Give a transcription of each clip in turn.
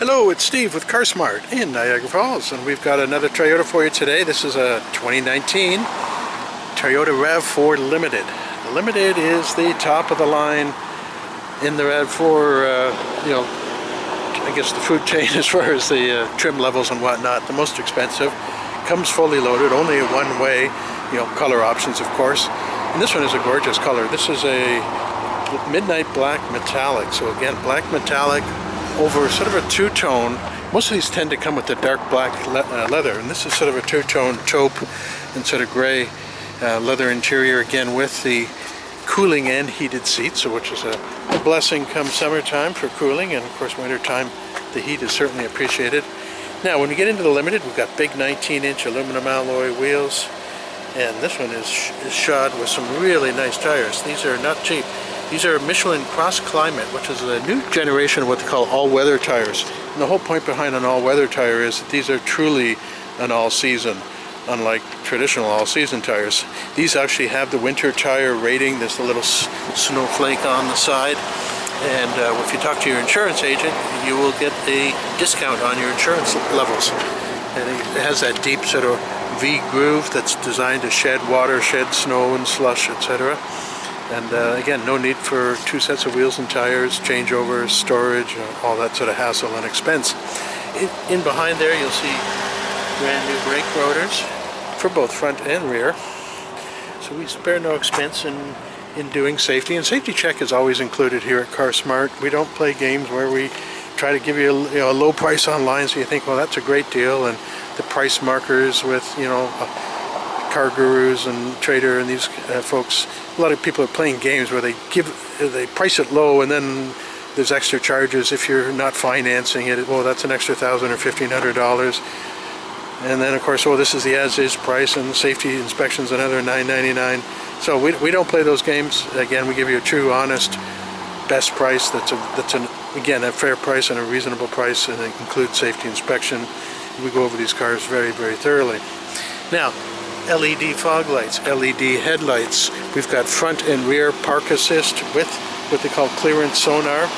Hello, it's Steve with CarSmart in Niagara Falls, and we've got another Toyota for you today. This is a 2019 Toyota Rav4 Limited. The Limited is the top of the line in the Rav4, I guess the food chain as far as the trim levels and whatnot. The most expensive. Comes fully loaded, only a one-way, color options of course. And this one is a gorgeous color. This is a midnight black metallic. So again, black metallic over sort of a two-tone. Most of these tend to come with the dark black leather, and this is sort of a two-tone taupe and sort of gray leather interior, again with the cooling and heated seats, so which is a blessing come summertime for cooling, and of course wintertime the heat is certainly appreciated. Now when we get into the Limited, we've got big 19-inch aluminum alloy wheels, and this one is shod with some really nice tires. These are not cheap. These are Michelin Cross Climate, which is a new generation of what they call all-weather tires. And the whole point behind an all-weather tire is that these are truly an all-season, unlike traditional all-season tires. These actually have the winter tire rating. There's the little snowflake on the side. And if you talk to your insurance agent, you will get a discount on your insurance levels. And it has that deep sort of V groove that's designed to shed water, shed snow and slush, etc. And again, no need for two sets of wheels and tires, changeovers, storage, all that sort of hassle and expense. In behind there, you'll see brand new brake rotors for both front and rear. So we spare no expense in doing safety. And safety check is always included here at CarSmart. We don't play games where we try to give you a low price online, so you think, well, that's a great deal, and the price markers with Car Gurus and Trader and these folks. A lot of people are playing games where they price it low, and then there's extra charges if you're not financing it. Well, that's an extra $1,000 or $1,500, and then of course, oh, this is the as-is price, and safety inspections another $9.99. So we don't play those games. Again, we give you a true, honest, best price. Again a fair price and a reasonable price, and it includes safety inspection. We go over these cars very, very thoroughly. Now, LED fog lights, LED headlights. We've got front and rear park assist with what they call clearance sonar.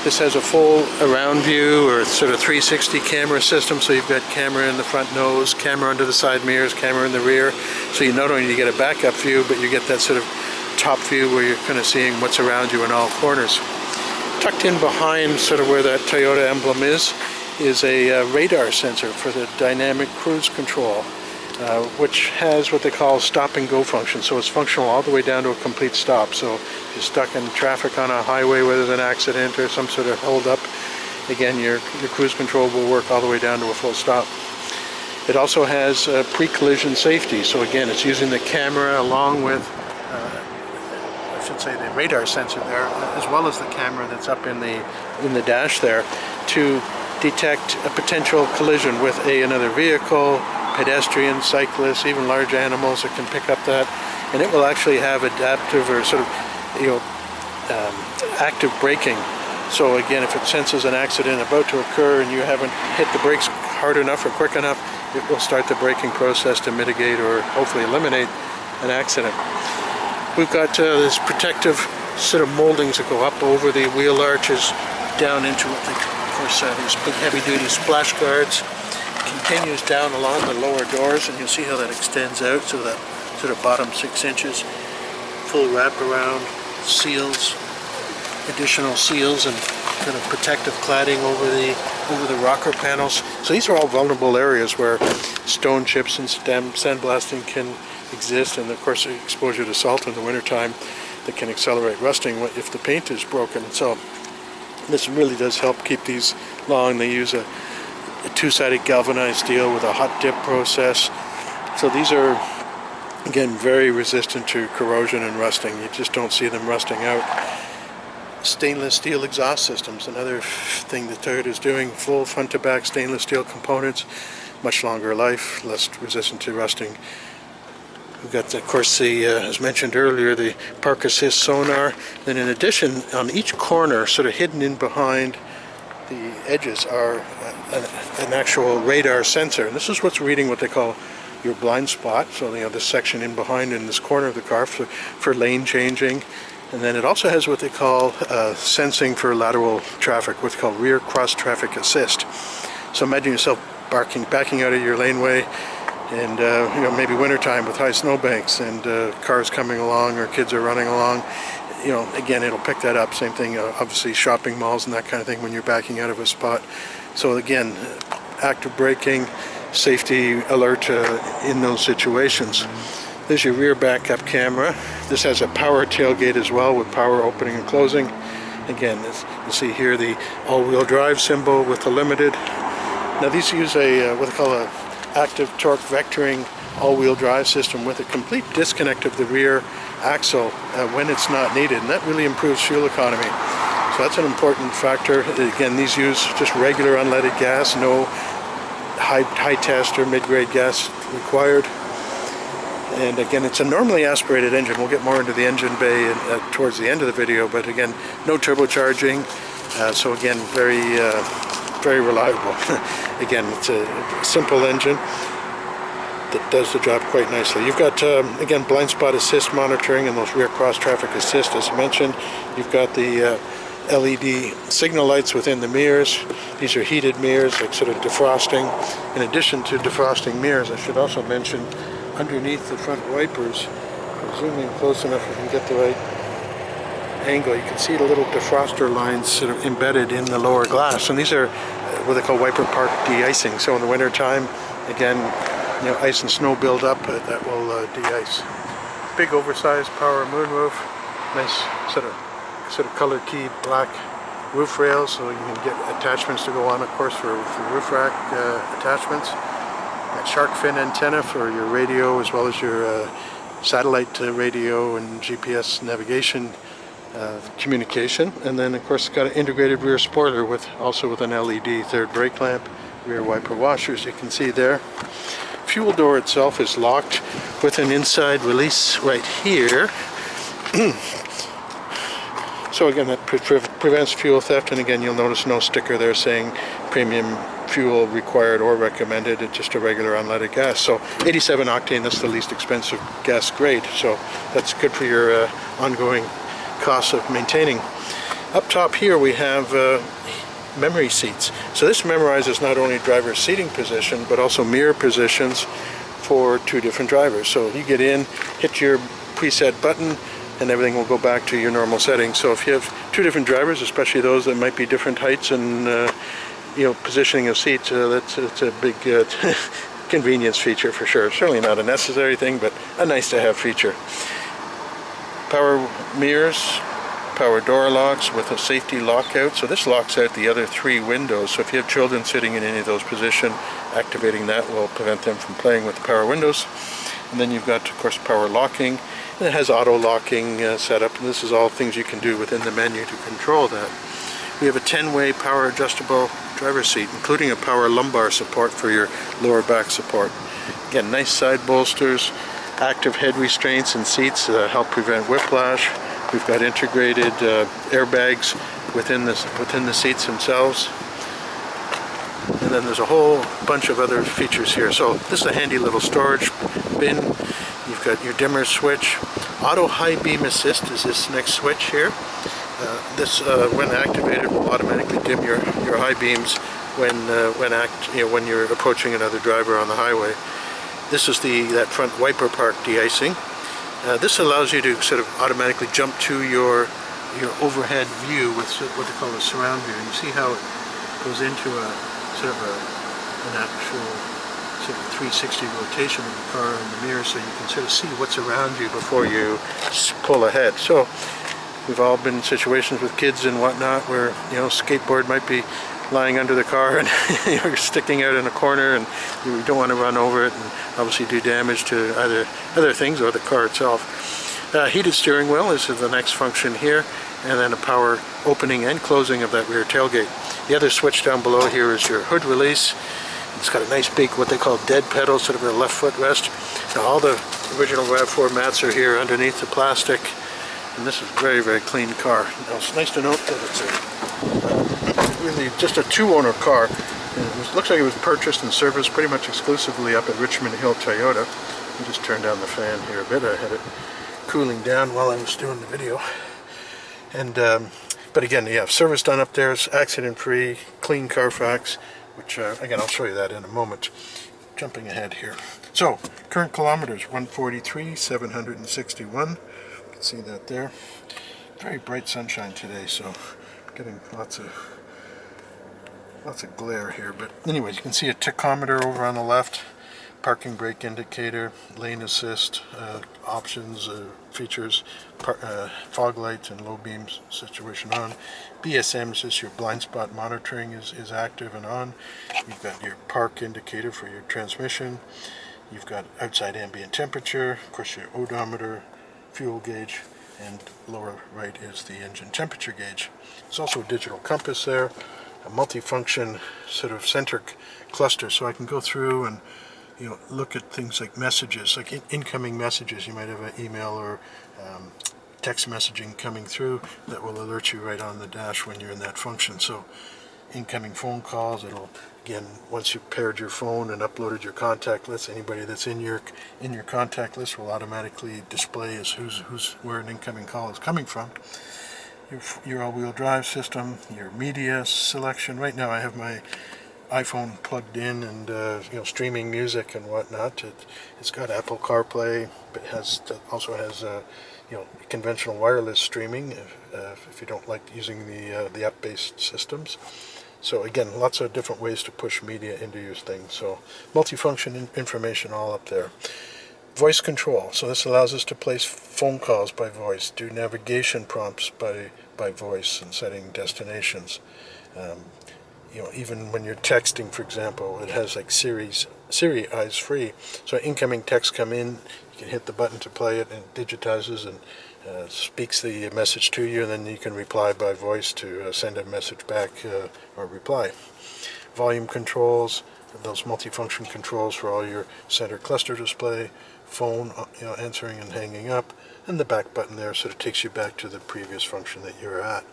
This has a full around view or sort of 360 camera system, so you've got camera in the front nose, camera under the side mirrors, camera in the rear. So you not only get a backup view, but you get that sort of top view where you're kind of seeing what's around you in all corners. Tucked in behind sort of where that Toyota emblem is a radar sensor for the dynamic cruise control. Which has what they call stop and go function, so it's functional all the way down to a complete stop. So if you're stuck in traffic on a highway where there's an accident or some sort of hold up, again your cruise control will work all the way down to a full stop. It also has pre-collision safety, so again it's using the camera along with I should say the radar sensor there, as well as the camera that's up in the dash there, to detect a potential collision with another vehicle, pedestrians, cyclists, even large animals that can pick up that, and it will actually have adaptive or sort of active braking. So again, if it senses an accident about to occur and you haven't hit the brakes hard enough or quick enough, it will start the braking process to mitigate or hopefully eliminate an accident. We've got this protective sort of moldings that go up over the wheel arches down into what they call, of course, these big heavy-duty splash guards. Continues down along the lower doors, and you'll see how that extends out, so that sort of bottom 6 inches, full wraparound seals, additional seals, and kind of protective cladding over the rocker panels. So these are all vulnerable areas where stone chips and sandblasting can exist, and of course exposure to salt in the wintertime that can accelerate rusting if the paint is broken. So this really does help keep these long. They use a two-sided galvanized steel with a hot dip process. So these are, again, very resistant to corrosion and rusting. You just don't see them rusting out. Stainless steel exhaust systems, another thing that Toyota is doing, full front-to-back stainless steel components, much longer life, less resistant to rusting. We've got, of course, as mentioned earlier, the park assist sonar. Then in addition, on each corner, sort of hidden in behind the edges, are an actual radar sensor. And this is what's reading what they call your blind spot. So this section in behind in this corner of the car for lane changing. And then it also has what they call sensing for lateral traffic, what's called rear cross traffic assist. So imagine yourself backing out of your laneway, and you know, maybe wintertime with high snowbanks and cars coming along or kids are running along. You know, again, it'll pick that up. Same thing, obviously shopping malls and that kind of thing when you're backing out of a spot. So again, active braking, safety alert in those situations. There's your rear backup camera. This has a power tailgate as well with power opening and closing. Again, you see here the all-wheel drive symbol with the limited. Now these use a what they call a active torque vectoring all-wheel drive system with a complete disconnect of the rear axle when it's not needed, and that really improves fuel economy. So that's an important factor. Again, these use just regular unleaded gas, no high test or mid-grade gas required. And again, it's a normally aspirated engine. We'll get more into the engine bay towards the end of the video, but again, no turbocharging. So again, very reliable. Again, it's a simple engine that does the job quite nicely. You've got, again, blind spot assist monitoring and those rear cross traffic assist, as mentioned. You've got the LED signal lights within the mirrors. These are heated mirrors, like sort of defrosting. In addition to defrosting mirrors, I should also mention underneath the front wipers, I'll zoom in close enough if you can get the right angle, you can see the little defroster lines sort of embedded in the lower glass, and these are what they call wiper park de-icing. So in the winter time, again, you know, ice and snow build up, that will de-ice. Big oversized power moonroof, nice sort of color key black roof rails, so you can get attachments to go on, of course, for roof rack attachments. Got shark fin antenna for your radio as well as your satellite radio and GPS navigation communication, and then of course it's got an integrated rear spoiler also with an LED third brake lamp, rear wiper washers. You can see there. Fuel door itself is locked with an inside release right here. So again, that prevents fuel theft, and again, you'll notice no sticker there saying premium fuel required or recommended. It's just a regular unleaded gas. So 87 octane, that's the least expensive gas grade, so that's good for your ongoing costs of maintaining. Up top here we have memory seats. So this memorizes not only driver's seating position but also mirror positions for two different drivers. So you get in, hit your preset button, and everything will go back to your normal settings. So if you have two different drivers, especially those that might be different heights and you know, positioning of seats, that's a big convenience feature for sure. Certainly not a necessary thing, but a nice to have feature. Power mirrors, power door locks with a safety lockout. So this locks out the other three windows. So if you have children sitting in any of those positions, activating that will prevent them from playing with the power windows. And then you've got, of course, power locking. And it has auto locking setup. And this is all things you can do within the menu to control that. We have a 10-way power adjustable driver's seat, including a power lumbar support for your lower back support. Again, nice side bolsters, active head restraints and seats help prevent whiplash. We've got integrated airbags within the seats themselves. And then there's a whole bunch of other features here. So this is a handy little storage bin. You've got your dimmer switch. Auto high beam assist is this next switch here. This, when activated, will automatically dim your high beams when you're approaching another driver on the highway. This is that front wiper park de-icing. This allows you to sort of automatically jump to your overhead view with what they call a surround view. And you see how it goes into an actual sort of 360 rotation of the car in the mirror, so you can sort of see what's around you before you pull ahead. So we've all been in situations with kids and whatnot where, you know, skateboard might be lying under the car and you're sticking out in a corner and you don't want to run over it and obviously do damage to either other things or the car itself. Heated steering wheel is the next function here, and then a power opening and closing of that rear tailgate. The other switch down below here is your hood release. It's got a nice big, what they call dead pedal, sort of a left footrest. Now all the original Rav4 mats are here underneath the plastic, and this is a very, very clean car. Now it's nice to note that it's really just a two-owner car. It looks like it was purchased and serviced pretty much exclusively up at Richmond Hill Toyota. I'll just turn down the fan here a bit. I had it cooling down while I was doing the video. And but again, you have service done up there, it's accident-free, clean Carfax, which again, I'll show you that in a moment. Jumping ahead here. So, current kilometers, 143,761. You can see that there. Very bright sunshine today, so getting lots of glare here. But anyways, you can see a tachometer over on the left, parking brake indicator, lane assist, options, features, fog lights and low beam situation on. BSM is just your blind spot monitoring is active and on. You've got your park indicator for your transmission. You've got outside ambient temperature, of course your odometer, fuel gauge, and lower right is the engine temperature gauge. There's also a digital compass there, a multifunction sort of centric cluster, so I can go through and look at things like messages, like incoming messages. You might have an email or text messaging coming through that will alert you right on the dash when you're in that function. So incoming phone calls, it'll, again, once you've paired your phone and uploaded your contact list, anybody that's in your contact list will automatically display as where an incoming call is coming from. Your all-wheel drive system, your media selection. Right now I have my iPhone plugged in and streaming music and whatnot. It's got Apple CarPlay, but also has conventional wireless streaming if you don't like using the app-based systems. So again, lots of different ways to push media into your thing. So multifunction information all up there. Voice control. So this allows us to place phone calls by voice, do navigation prompts by voice, and setting destinations. Even when you're texting, for example, it has like Siri eyes free. So incoming texts come in, you can hit the button to play it, and it digitizes and speaks the message to you, and then you can reply by voice to send a message back or reply. Volume controls, those multifunction controls for all your center cluster display, phone answering and hanging up, and the back button there sort of takes you back to the previous function that you're at.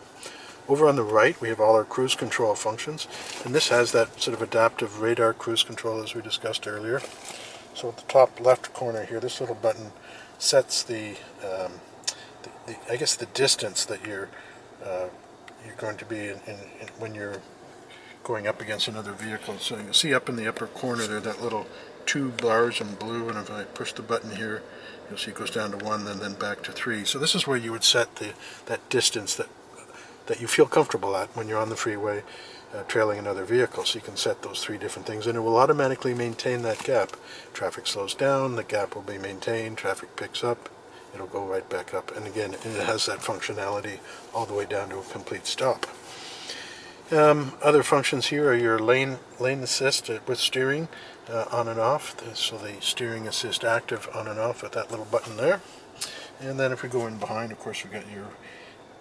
Over on the right, we have all our cruise control functions, and this has that sort of adaptive radar cruise control as we discussed earlier. So at the top left corner here, this little button sets the distance that you're going to be in when you're going up against another vehicle. So you'll see up in the upper corner there that little 2 bars in blue, and if I push the button here, you'll see it goes down to 1 and then back to 3. So this is where you would set that distance that you feel comfortable at when you're on the freeway trailing another vehicle. So you can set those 3 different things, and it will automatically maintain that gap. Traffic slows down, the gap will be maintained. Traffic picks up, it'll go right back up. And again, it has that functionality all the way down to a complete stop. Other functions here are your lane assist with steering on and off. So the steering assist active on and off with that little button there. And then if we go in behind, of course, we've got your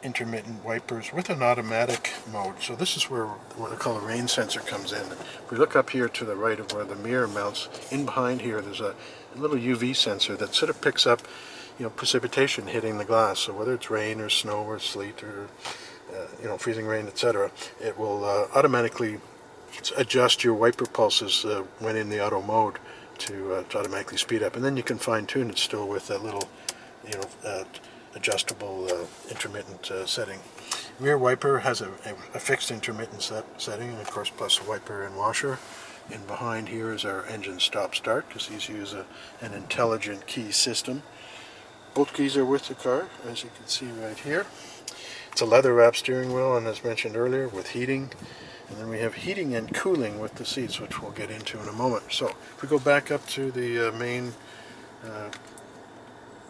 intermittent wipers with an automatic mode. So this is where what I call a rain sensor comes in. If we look up here to the right of where the mirror mounts, in behind here there's a little UV sensor that sort of picks up precipitation hitting the glass. So whether it's rain or snow or sleet or freezing rain, etc., it will automatically adjust your wiper pulses when in the auto mode to automatically speed up, and then you can fine-tune it still with that little adjustable intermittent setting. Rear wiper has a fixed intermittent setting, and of course plus a wiper and washer. And behind here is our engine stop-start, because these use an intelligent key system. Both keys are with the car, as you can see right here. It's a leather-wrapped steering wheel, and as mentioned earlier, with heating. And then we have heating and cooling with the seats, which we'll get into in a moment. So if we go back up to the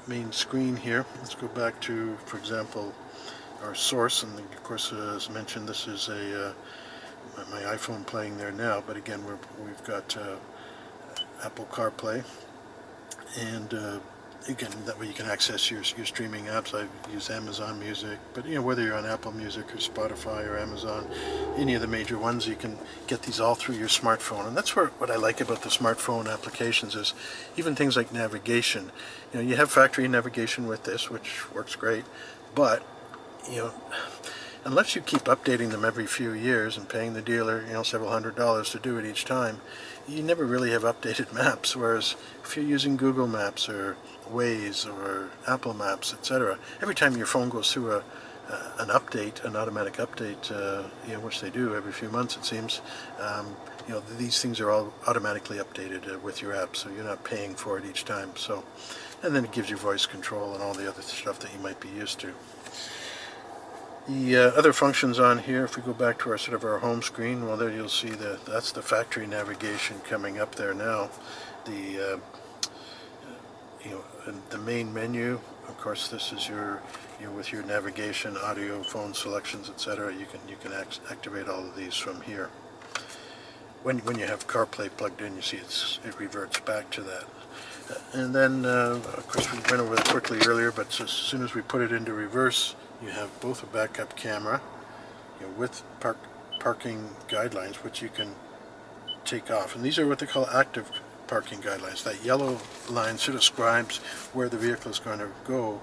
main screen here, let's go back to, for example, our source. And of course, as mentioned, this is my iPhone playing there now. But again, we've got Apple CarPlay, and again, that way you can access your streaming apps. I use Amazon Music, but whether you're on Apple Music or Spotify or Amazon, any of the major ones, you can get these all through your smartphone. And that's what I like about the smartphone applications is even things like navigation. You have factory navigation with this, which works great, but unless you keep updating them every few years and paying the dealer several $100s to do it each time, you never really have updated maps. Whereas if you're using Google Maps or Waze or Apple Maps, etc., every time your phone goes through an update, an automatic update, you know, which they do every few months it seems. You know, these things are all automatically updated with your app, so you're not paying for it each time. So, and then it gives you voice control and all the other stuff that you might be used to. The other functions on here, if we go back to our sort of our home screen, well, there you'll see that's the factory navigation coming up there now. The you know, the main menu, of course, this is your, you know, with your navigation, audio, phone selections, etc. You can activate all of these from here. When you have CarPlay plugged in, you see it reverts back to that. And then, of course, we went over it quickly earlier, but as soon as we put it into reverse, you have both a backup camera, you know, with parking guidelines, which you can take off. And these are what they call active parking guidelines. That yellow line sort of describes where the vehicle is going to go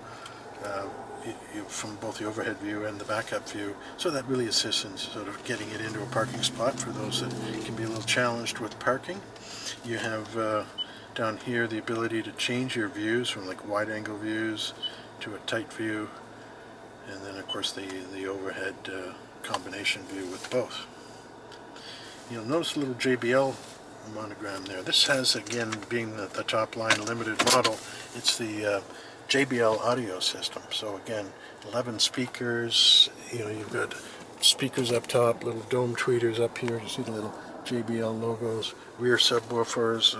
from both the overhead view and the backup view. So that really assists in sort of getting it into a parking spot for those that can be a little challenged with parking. You have down here the ability to change your views from like wide angle views to a tight view, and then of course the overhead combination view with both. You'll notice a little JBL monogram there. This has, again, being the top line limited model, it's the JBL audio system. So again, 11 speakers, you know, you've got speakers up top, little dome tweeters up here, you see the little JBL logos, rear subwoofers,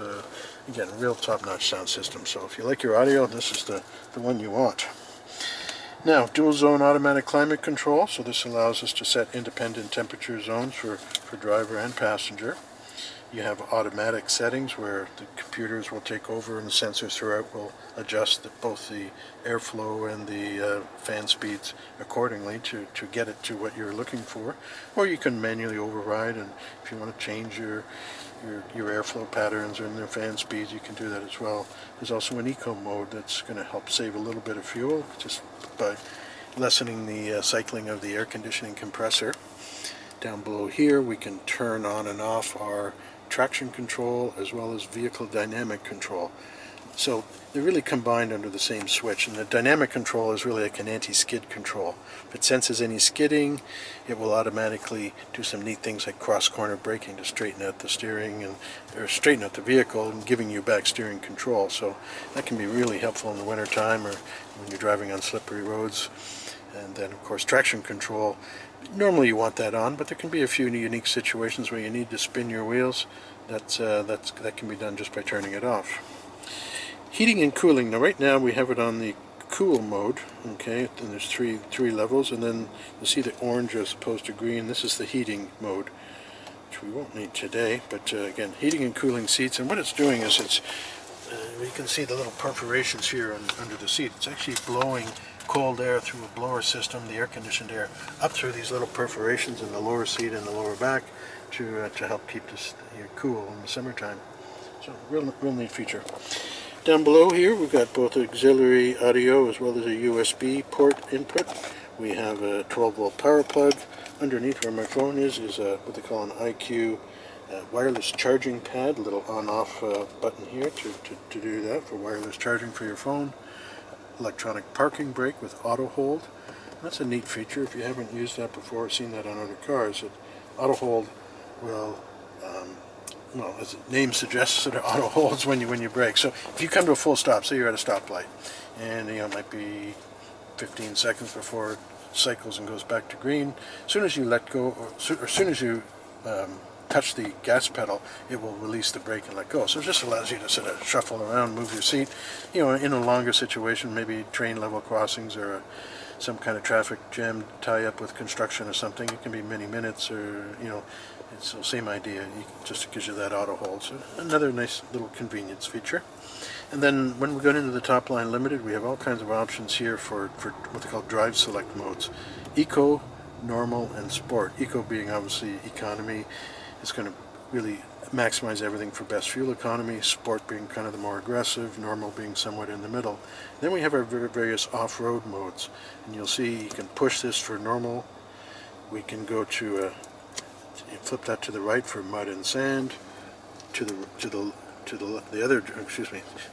again, real top-notch sound system. So if you like your audio, this is the one you want. Now, dual zone automatic climate control, so this allows us to set independent temperature zones for driver and passenger. You have automatic settings where the computers will take over and the sensors throughout will adjust both the airflow and the fan speeds accordingly to get it to what you're looking for. Or you can manually override, and if you want to change your airflow patterns and their fan speeds, you can do that as well. There's also an eco mode that's going to help save a little bit of fuel just by lessening the cycling of the air conditioning compressor. Down below here we can turn on and off our traction control as well as vehicle dynamic control. So they're really combined under the same switch, and the dynamic control is really like an anti-skid control. If it senses any skidding, it will automatically do some neat things like cross-corner braking to straighten out the steering or straighten out the vehicle and giving you back steering control. So that can be really helpful in the winter time or when you're driving on slippery roads. And then of course traction control, normally you want that on, but there can be a few unique situations where you need to spin your wheels. That can be done just by turning it off. Heating and cooling. Now right now we have it on the cool mode, okay, and there's three levels, and then you'll see the orange as opposed to green. This is the heating mode, which we won't need today, but again, heating and cooling seats. And what it's doing is you can see the little perforations here under the seat. It's actually blowing cold air through a blower system, the air conditioned air, up through these little perforations in the lower seat and the lower back to help keep this cool in the summertime. So real neat feature. Down below here we've got both auxiliary audio as well as a USB port input. We have a 12-volt power plug. Underneath where my phone is what they call an IQ wireless charging pad, a little on-off button here to do that for wireless charging for your phone. Electronic parking brake with auto hold. That's a neat feature. If you haven't used that before or seen that on other cars, auto hold will well, as the name suggests, it auto holds when you brake. So if you come to a full stop, say you're at a stoplight, and it might be 15 seconds before it cycles and goes back to green, as soon as you let go, or as soon as you touch the gas pedal, it will release the brake and let go. So it just allows you to sort of shuffle around, move your seat. In a longer situation, maybe train level crossings or some kind of traffic jam tie-up with construction or something. It can be many minutes, or it's the same idea. Just gives you that auto hold. So another nice little convenience feature. And then when we go into the top line limited, we have all kinds of options here for what they call drive select modes: Eco, Normal, and Sport. Eco being obviously economy. It's going to really maximize everything for best fuel economy. Sport being kind of the more aggressive. Normal being somewhat in the middle. Then we have our various off-road modes, and you'll see you can push this for normal. We can go to flip that to the right for mud and sand. That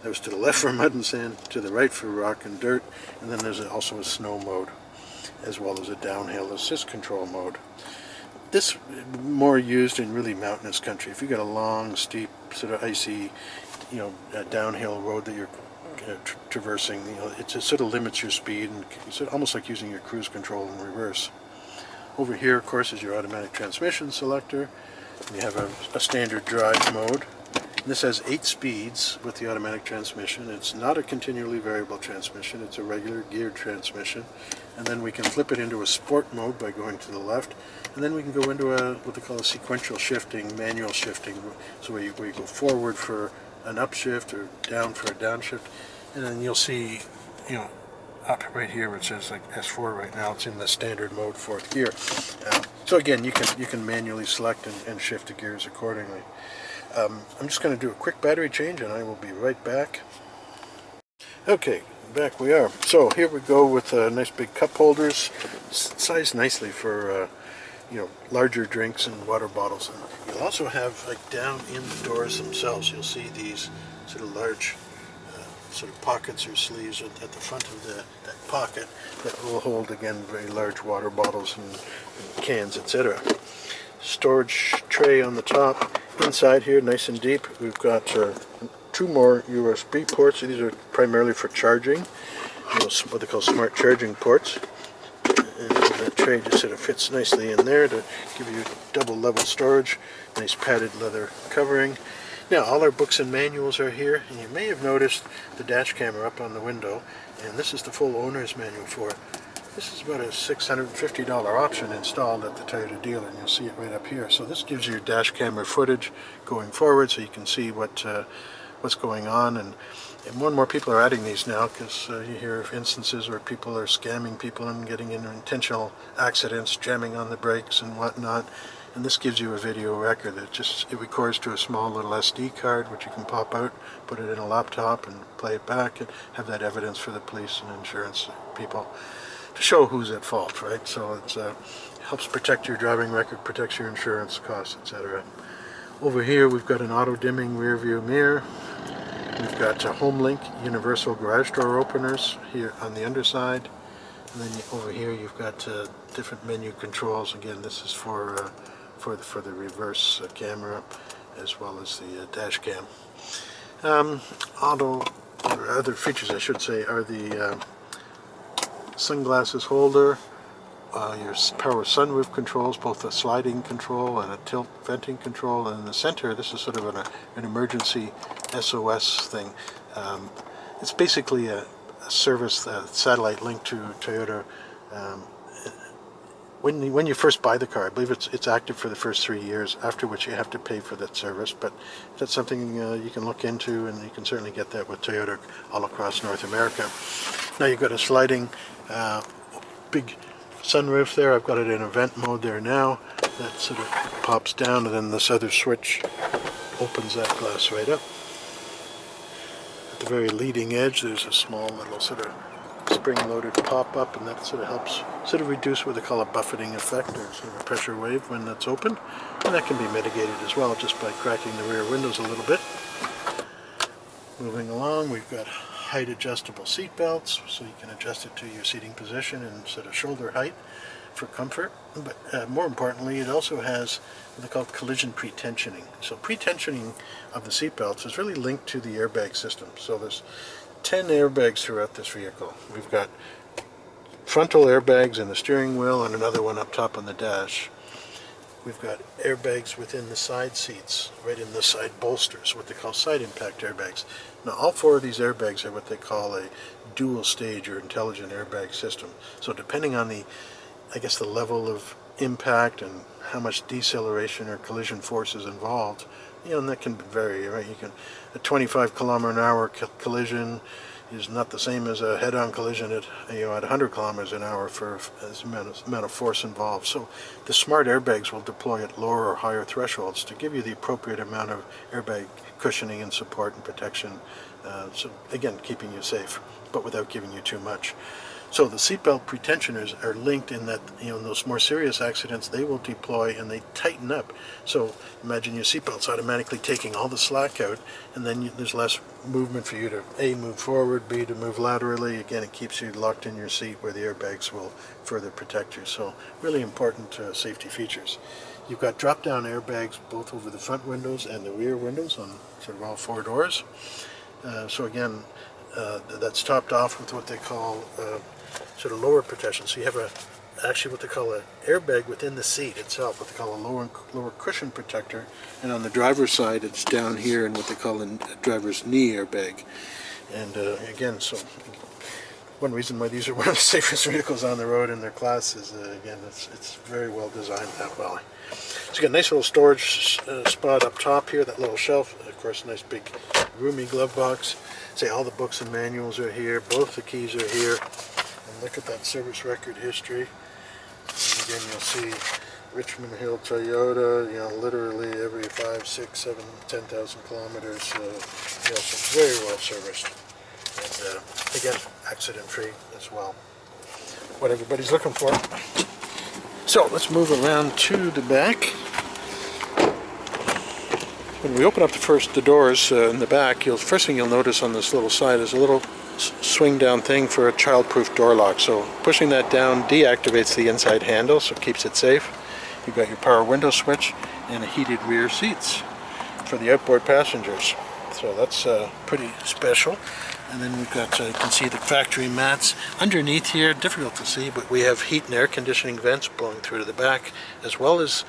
was to the left for mud and sand. To the right for rock and dirt. And then there's also a snow mode. as well as a downhill assist control mode. This more used in really mountainous country. If you've got a long, steep, sort of icy, downhill road that you're traversing, it just sort of limits your speed, and it's almost like using your cruise control in reverse. Over here, of course, is your automatic transmission selector. You have a standard drive mode. And this has 8 speeds with the automatic transmission. It's not a continually variable transmission, it's a regular geared transmission. And then we can flip it into a sport mode by going to the left. And then we can go into what they call a sequential shifting, manual shifting, so where you go forward for an upshift or down for a downshift. And then you'll see, up right here where it says like S4 right now, it's in the standard mode, 4th gear. So again, you can manually select and shift the gears accordingly. I'm just going to do a quick battery change and I will be right back. Okay, back we are. So here we go with nice big cup holders, sized nicely for larger drinks and water bottles. And you'll also have, like, down in the doors themselves, you'll see these sort of large sort of pockets or sleeves at the front of that pocket that will hold, again, very large water bottles and cans, etc. Storage tray on the top. Inside here, nice and deep, we've got 2 more USB ports. These are primarily for charging, what they call smart charging ports. And that tray just sort of fits nicely in there to give you double level storage. Nice padded leather covering. Now, all our books and manuals are here, and you may have noticed the dash camera up on the window, and this is the full owner's manual for it. This is about a $650 option installed at the Toyota dealer, and you'll see it right up here. So this gives you dash camera footage going forward, so you can see what's going on. And more and more people are adding these now, because you hear of instances where people are scamming people and getting into intentional accidents, jamming on the brakes and whatnot. And this gives you a video record that it records to a small little SD card, which you can pop out, put it in a laptop, and play it back, and have that evidence for the police and insurance people to show who's at fault, right? So it helps protect your driving record, protects your insurance costs, etc. Over here, we've got an auto-dimming rear view mirror. We've got HomeLink universal garage door openers here on the underside. And then over here, you've got different menu controls. Again, this is for the reverse camera, as well as the dash cam. Other features, I should say, are the sunglasses holder, your power sunroof controls, both a sliding control and a tilt venting control, and in the center, this is sort of an emergency SOS thing. It's basically a service, a satellite link to Toyota. When you first buy the car, I believe it's active for the first 3 years, after which you have to pay for that service. But that's something you can look into, and you can certainly get that with Toyota all across North America. Now you've got a sliding big sunroof there. I've got it in event mode there now. That sort of pops down, and then this other switch opens that glass right up. At the very leading edge, there's a small little sort of spring-loaded pop-up, and that sort of helps sort of reduce what they call a buffeting effect, or sort of a pressure wave when that's open. And that can be mitigated as well just by cracking the rear windows a little bit. Moving along, we've got height adjustable seat belts, so you can adjust it to your seating position and sort of shoulder height for comfort. But more importantly, it also has what they call collision pre-tensioning. So pre-tensioning of the seat belts is really linked to the airbag system. So there's 10 airbags throughout this vehicle. We've got frontal airbags in the steering wheel and another one up top on the dash. We've got airbags within the side seats, right in the side bolsters, what they call side impact airbags. Now, all 4 of these airbags are what they call a dual stage or intelligent airbag system. So depending on the level of impact and how much deceleration or collision force is involved, and that can vary, right? A 25 km/h collision is not the same as a head-on collision at 100 km/h for the amount of force involved. So the smart airbags will deploy at lower or higher thresholds to give you the appropriate amount of airbag cushioning and support and protection. So again, keeping you safe, but without giving you too much. So the seatbelt pretensioners are linked in that, you know, in those more serious accidents, they will deploy and they tighten up. So imagine your seatbelt's automatically taking all the slack out, and then there's less movement for you to A, move forward, B, to move laterally. Again, it keeps you locked in your seat where the airbags will further protect you. So really important safety features. You've got drop-down airbags both over the front windows and the rear windows on sort of all 4 doors. So again, that's topped off with what they call sort of lower protection. So you have actually what they call an airbag within the seat itself, what they call a lower cushion protector, and on the driver's side it's down here in what they call a driver's knee airbag. And again, so one reason why these are one of the safest vehicles on the road in their class is again, it's very well designed that way. So you got a nice little storage spot up top here, that little shelf, of course a nice big roomy glove box. Say all the books and manuals are here, both the keys are here. And look at that service record history. And again, you'll see Richmond Hill Toyota, you know, literally every 5, 6, 7, 10,000 kilometers. You know, so very well serviced. And again, accident free as well. What everybody's looking for. So let's move around to the back. When we open up the doors in the back, first thing you'll notice on this little side is a little swing down thing for a child-proof door lock. So pushing that down deactivates the inside handle, so it keeps it safe. You've got your power window switch and heated rear seats for the outboard passengers. So that's pretty special. And then we've got, you can see the factory mats underneath here, difficult to see, but we have heat and air conditioning vents blowing through to the back, as well as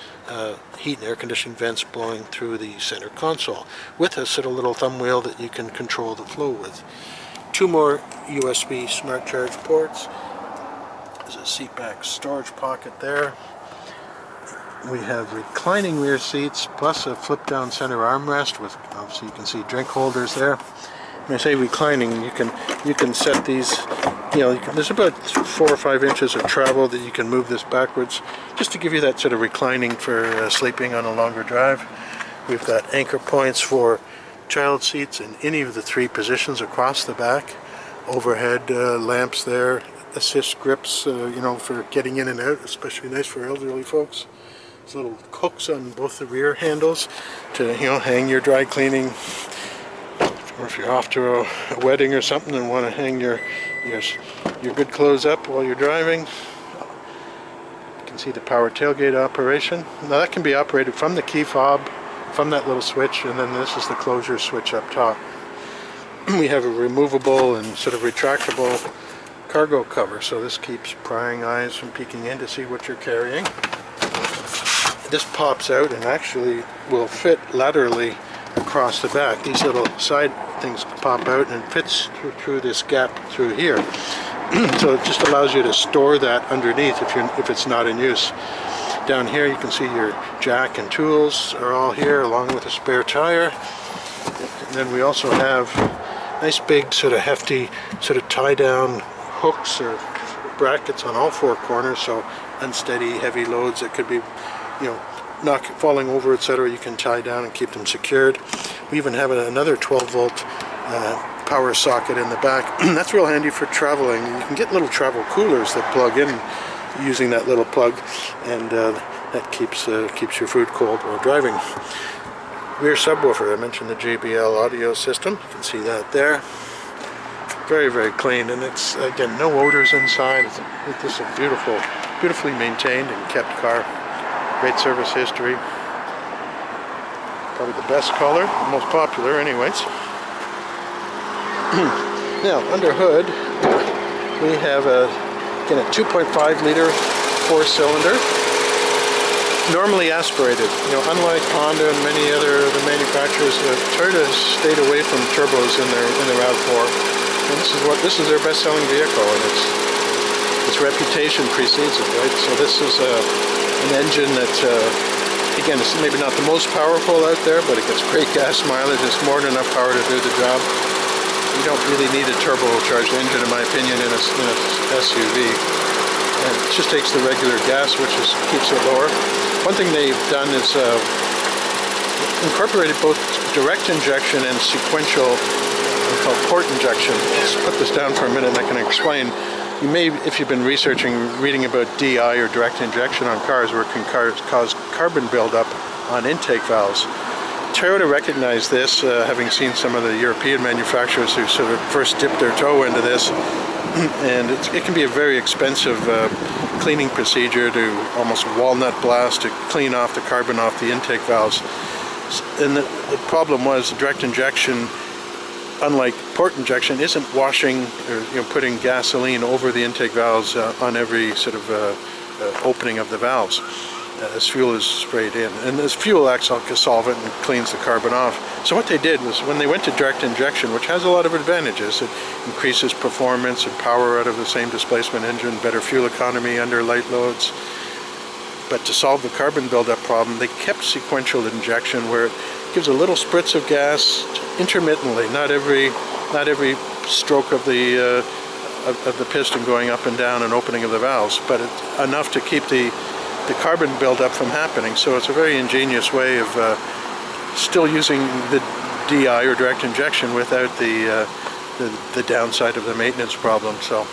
heat and air conditioning vents blowing through the center console, with a sort of little thumb wheel that you can control the flow with. 2 more USB smart charge ports. There's a seat back storage pocket there. We have reclining rear seats, plus a flip down center armrest with, obviously you can see drink holders there. When I say reclining, you can set these, you know, there's about 4 or 5 inches of travel that you can move this backwards, just to give you that sort of reclining for sleeping on a longer drive. We've got anchor points for child seats in any of the 3 positions across the back. Overhead lamps there, assist grips, you know, for getting in and out, especially nice for elderly folks. There's little hooks on both the rear handles to, you know, hang your dry cleaning. Or if you're off to a wedding or something and want to hang your good clothes up while you're driving. You can see the power tailgate operation. Now that can be operated from the key fob, from that little switch, and then this is the closure switch up top. We have a removable and sort of retractable cargo cover, so this keeps prying eyes from peeking in to see what you're carrying. This pops out and actually will fit laterally across the back. These little side things pop out and it fits through this gap through here. So it just allows you to store that underneath if it's not in use. Down here you can see your jack and tools are all here, along with a spare tire. And then we also have nice big sort of hefty sort of tie down hooks or brackets on all 4 corners, so unsteady heavy loads that could be, you know, falling over, etc., you can tie down and keep them secured. We even have another 12-volt power socket in the back. That's real handy for traveling. You can get little travel coolers that plug in using that little plug, and that keeps your food cold while driving. Rear subwoofer, I mentioned the JBL audio system. You can see that there. Very, very clean, and it's, again, no odors inside. This is a beautifully maintained and kept car. Great service history. Probably the best color, the most popular anyways. Now, under hood, we have again, a 2.5 liter 4-cylinder, normally aspirated. You know, unlike Honda and many other the manufacturers, Toyota has stayed away from turbos in the Rav4. And this is their best-selling vehicle, and its reputation precedes it, right? So this is an engine that, again, it's maybe not the most powerful out there, but it gets great gas mileage. It's more than enough power to do the job. You don't really need a turbocharged engine, in my opinion, in a SUV. And it just takes the regular gas, which keeps it lower. One thing they've done is incorporated both direct injection and sequential, called port injection. Let's put this down for a minute and I can explain. You may, if you've been reading about DI or direct injection on cars, where it can cause carbon buildup on intake valves. Toyota recognized this, having seen some of the European manufacturers who sort of first dipped their toe into this, and it can be a very expensive cleaning procedure to almost walnut blast to clean off the carbon off the intake valves. And the problem was direct injection, unlike port injection, isn't washing or putting gasoline over the intake valves on every sort of opening of the valves as fuel is sprayed in. And this fuel acts like a solvent and cleans the carbon off. So what they did was, when they went to direct injection, which has a lot of advantages, it increases performance and power out of the same displacement engine, better fuel economy under light loads. But to solve the carbon buildup problem, they kept sequential injection, where it gives a little spritz of gas intermittently, not every stroke of the piston going up and down and opening of the valves, but enough to keep the carbon buildup from happening. So it's a very ingenious way of still using the DI or direct injection without the downside of the maintenance problem. So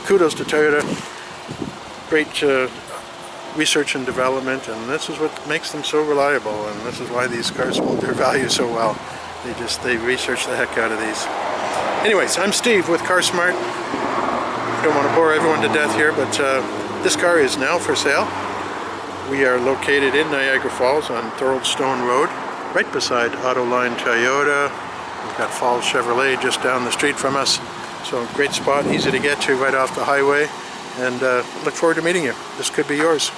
kudos to Toyota. Great research and development, and this is what makes them so reliable, and this is why these cars hold their value so well. They research the heck out of these. Anyways, I'm Steve with CarSmart. I don't want to bore everyone to death here, but this car is now for sale. We are located in Niagara Falls on Thorold Stone Road, right beside Autoline Toyota. We've got Falls Chevrolet just down the street from us. So great spot, easy to get to right off the highway, and look forward to meeting you. This could be yours.